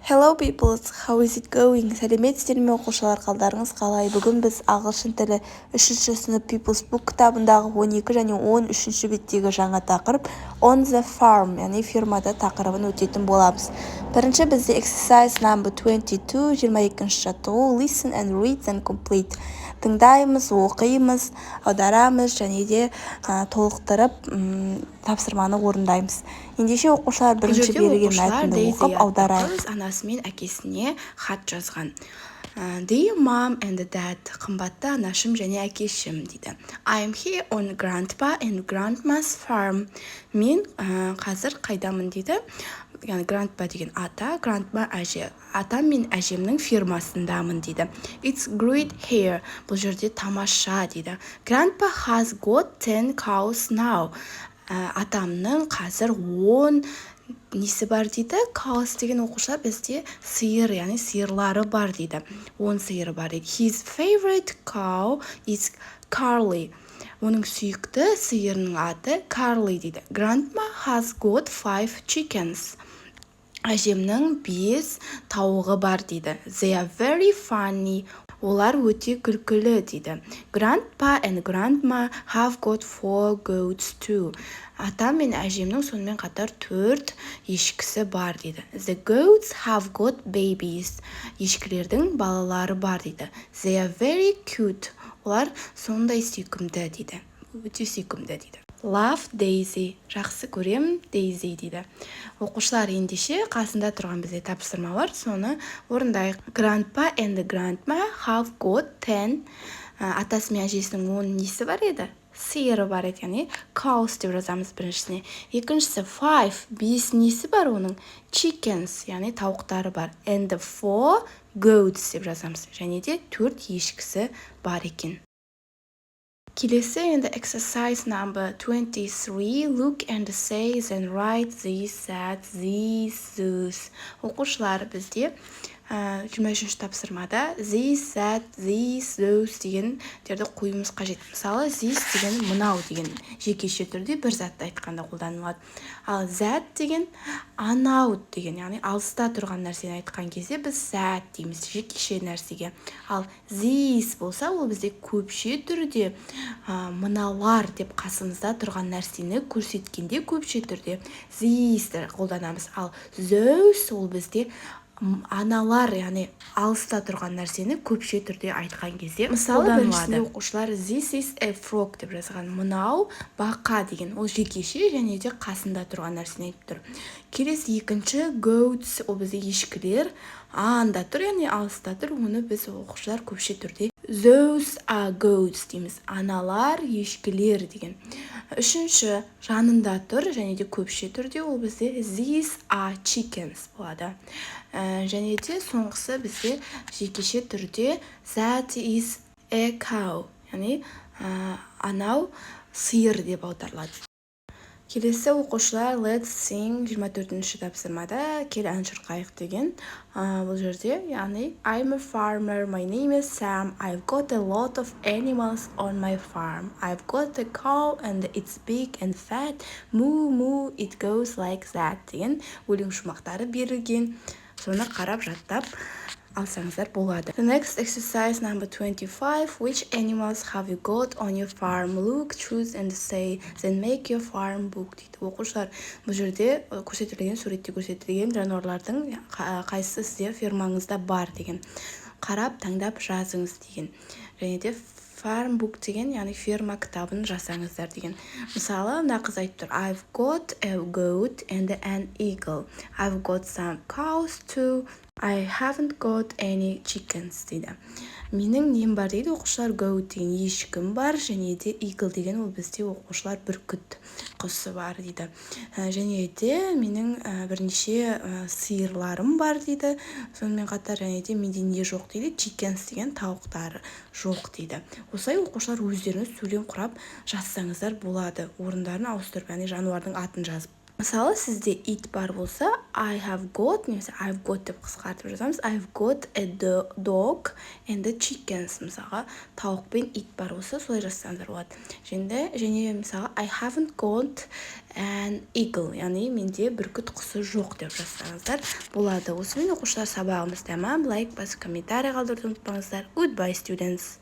Hello people, how is it going? Сәлеметсіздер ме оқушылар, қалдарыңыз қалай? Бүгін біз ағылшын тілі 3-ші сынып People's Book кітабындағы 12 және 13-ші беттегі жаңа тақырып On the Farm, яғни фермада тақырыбын өтетін боламыз. Бірінші бізде exercise number 22, 22-ші жаттығу, listen and read and complete. Тыңдаймыз, оқимыз, аударамыз және де толықтырып тапсырманы орындаймыз. Ендеше оқушылар бірінші берілген мәтінді оқып аударайық. Анасы мен әкесіне хат жазған. Dear mom and dad, қымбатты анашым және әкешім дейді. I am here on grandpa and grandma's farm. Мен қазір қайдамын дейді. Яғни grandpa деген ата, grandma әже. Атам мен әжемнің фермасындамын дейді. It's great here. Бұл жерде тамаша дейді. Grandpa has got 10 cows now. Атамның қазір 10 несі бар дейді. Cows деген оқушылар бізде сиыр, яғни сиырлары бар дейді. 10 сиыры бар дейді. His favorite cow is Carly. Оның сүйікті сиырының аты Carly дейді. Grandma has got 5 chickens. Әжемнің 5 тауығы бар дейді. They are very funny. Олар өте күлкілі дейді. Grandpa and grandma have got 4 goats too. Атам мен әжемнің сонымен қатар 4 ешкісі бар дейді. The goats have got babies. Ешкілердің балалары бар дейді. They are very cute. Олар сондай сүйкімді дейді. Өте сүйкімді дейді. Love Daisy. Жақсы көрем Daisy дейді. Оқушылар ендеше қасында тұрған бізде тапсырма бар, соны орындайық. Grandpa and grandma have got 10. Атасы мен әжесінің 10 несі бар еді? Сиыры бар еді, яғни cows деп жазамыз біріншісіне. Екіншісі 5 несі бар оның? Chickens, яғни тауықтары бар. And 4 goats деп жазамыз. Және де 4 ешкісі бар екен. Келесі енді exercise number 23. Look and say and write this, that, these, those. Оқушылар бізде 23-ші тапсырмада this, that, these, those дегендерді қоюымыз қажет. Мысалы, this деген мынау деген жекеше түрде бір затты айтқанда қолданылады. Ал that деген анау деген, яғни алыста тұрған нәрсені айтқан кезде біз that дейміз, жекеше нәрсеге. Ал this болса, ол бізде көпше түрде мыналар деп қасымызда тұрған нәрсені көрсеткенде көпше түрде this қолданамыз. Ал those ол бізде аналар, яғни алыста тұрған нәрсені көпше түрде айтқан кезде мысалы біріншісінде оқушылар this is a frog деп жазған. Мынау бақа деген, ол жекеше және де қасында тұрған нәрсені айтып тұр. Келесі екінші goats, ол бізде ешкілер анда тұр, яғни алыста тұр. Оны біз оқушылар көпше түрде those are goats дейміз. Аналар, ешкілер деген. Үшінші жанында тұр және де көпше түрде ол бізде these are chickens болады. Және де соңғысы бізде жекеше түрде that is a cow, яғни анау сиыр деп аударылады. Келесі оқушылар let's sing 24-ші тапсырмада кел ән шырқайық деген. Бұл жерде, яғни I'm a farmer, my name is Sam, I've got a lot of animals on my farm. I've got a cow and it's big and fat, moo moo it goes like that деген өлең шумақтары берілген. Соны қарап жаттап алсаңыздар болады. The next exercise number 25. Which animals have you got on your farm? Look, choose and say, then make your farm book дейді. Оқушылар, бұл жерде көрсетілген, суретте көрсетілген жануарлардың қайсысы сізде фермаңызда бар деген. Қарап, таңдап жазыңыз деген. Және де farm book деген, яғни ферма кітабын жасаңыздар деген. Мысалы, мына қыз айтып тұр. I've got a goat and an eagle. I've got some cows too. I haven't got any chickens дейді. Менің нем бар дейді оқушылар, goat деген ешкім бар, және де eagle деген ол бізде оқушылар бүркіт құсы бар дейді. Және де менің бірнеше сиырларым бар дейді. Сонымен қатар және де менде не жоқ дейді, chickens деген тауықтары жоқ дейді. Осылай оқушылар өздеріңіз сөйлем құрап жазсаңыздар болады. Орындарын ауыстырып, яғни жануардың атын жазып. Мысалы, сізде it бар болса, I have got, немесе I've got деп қысқартып жазамыз. I've got a dog and a chickens. Мысалға, тауық пен ит бар болса, солай жазсаңыздар болады. Және мысалы, I haven't got an eagle, яғни менде бүркіт құсы жоқ деп жазсаңыздар болады. Осымен оқушылар, сабағымыз тәмам. Лайк басып, комментарий қалдыруды ұмытпаңыздар. Goodbye, students.